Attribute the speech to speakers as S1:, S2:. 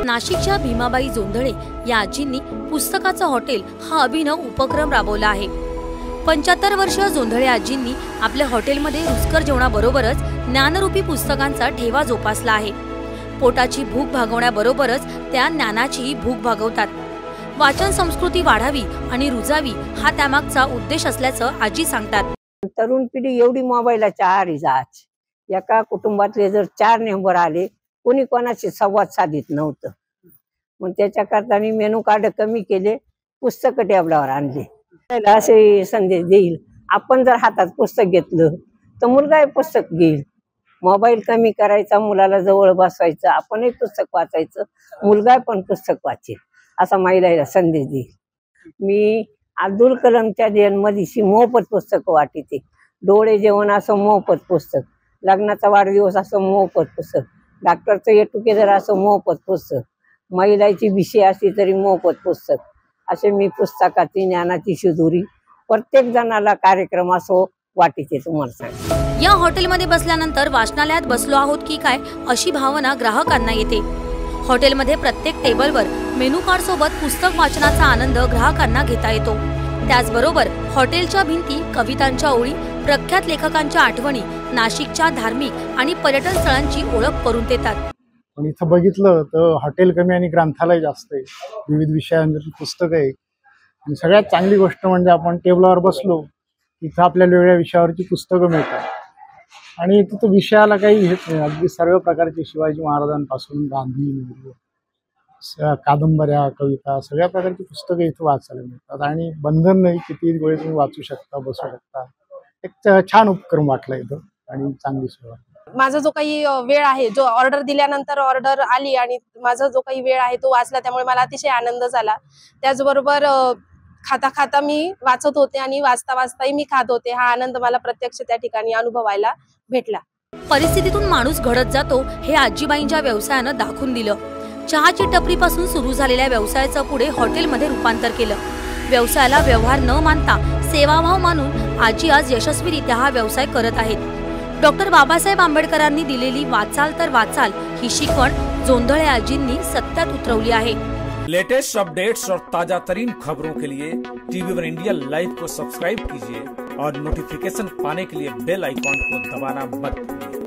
S1: नाशिकच्या भीमाबाई जोंधळे या आजींनी पुस्तकाचं हॉटेल हा अभिनव उपक्रम राबवला आहे। 75 वर्षीय जोंधळे आजींनी आपल्या हॉटेलमध्ये रुचकर जेवणाबरोबरच ज्ञानरूपी पुस्तकांचा ठेवा जोपासला आहे। पोटाची भूक भागवण्याबरोबरच त्या ज्ञानाचीही भूक भागवतात। वाचन संस्कृती वाढावी आणि रुजावी हा त्यामागचा उद्देश असल्याचं आजी सांगतात।
S2: तरुण पिढी एवढी मोबाईलच्या आहारी जात, एका कुटुंबातले जर 4 मेंबर आले, कोणी कोणाशी संवाद साधित नव्हतं। मग त्याच्याकरता मी मेनू कार्ड कमी केले, पुस्तक टेबलावर आणले। असे संदेश देईल, आपण जर हातात पुस्तक घेतलं तर मुलगा पुस्तक घेईल। मोबाईल कमी करायचा, मुलाला जवळ बसवायचं, आपणही पुस्तक वाचायचं, मुलगा पण पुस्तक वाचेल असा महिलाला संदेश देईल। मी अब्दुल कलामच्या जन्मदिवशी मोफत पुस्तक वाटते। डोळे जेवण असं मोफत पुस्तक, लग्नाचा वाढदिवस असं मोफत पुस्तक, डॉक्टरचं येटुकेदर असं मोफत पुस्तक, महिलाची विषय असली तरी मोफत पुस्तक, असे मी पुस्तकाची ज्ञानाची शिदोरी प्रत्येक जणाला कार्यक्रम असो वाटीचे तुम्हाला सांग।
S1: या हॉटेलमध्ये बसल्यानंतर वाचनालयात बसलो आहोत की काय अशी भावना ग्राहकांना येते। हॉटेलमध्ये प्रत्येक टेबलवर मेनू कार्ड सोबत पुस्तक वाचनाचा आनंद ग्राहकांना घेता येतो। त्याचबरोबर हॉटेलच्या भिंती कवितांच्या ओळी, प्रख्यात लेखकांच्या आठवणी, नाशिकच्या धार्मिक आणि पर्यटन स्थळांची ओळख करून देतात।
S3: पण इथं बघितलं तर हॉटेल कमी आणि ग्रंथालय जास्त आहे, विविध विषयांवरील पुस्तकं आहे। आणि सगळ्यात चांगली गोष्ट म्हणजे आपण टेबलावर बसलो इथं आपल्याला वेगळ्या विषयावरची पुस्तकं मिळतात आणि तिथं विषयाला काही हेच नाही, अगदी सर्व प्रकारचे शिवाजी महाराजांपासून गांधी, नेहरू, कादंबऱ्या, कविता, सगळ्या प्रकारची पुस्तकं इथं वाचायला मिळतात आणि बंधन नाही, किती वेळ तुम्ही वाचू शकता, बसू शकता। एक छान उपक्रम वाटला इथं आणि चांगली सेवा।
S4: माझा जो काही वेळ आहे, जो ऑर्डर दिल्यानंतर ऑर्डर आली आणि माझा जो काही वेळ आहे तो वाचला, त्यामुळे मला अतिशय आनंद झाला। त्याचबरोबर खाता खाता मी वाचत होते आणि वाचता वाचताही मी खात होते। हा आनंद मला प्रत्यक्ष त्या ठिकाणी अनुभवायला भेटला।
S1: परिस्थितीतून माणूस घडत जातो हे आजीबाईंच्या व्यवसायानं दाखवून दिलं। चहाची टपरीपासून सुरू झालेल्या व्यवसायाचं पुढे हॉटेलमध्ये रूपांतर केलं। व्यवसायाला व्यवहार न मानता सेवाभाव मानून आजी आज यशस्वीरित्या हा व्यवसाय करत आहेत। डॉक्टर बाबासाहेब आंबेडकरांनी दिलेली वाचाल तर वाचाल ही शिकवण जोंधळे आजींनी सत्यात उतरवली आहे।
S5: लेटेस्ट अपडेट्स और ताजा तरीन खबरों के लिए TV1 इंडिया लाइव को सब्सक्राइब कीजिए और नोटिफिकेशन पाने के लिए बेल आइकॉन को दबाना मत भूलिए।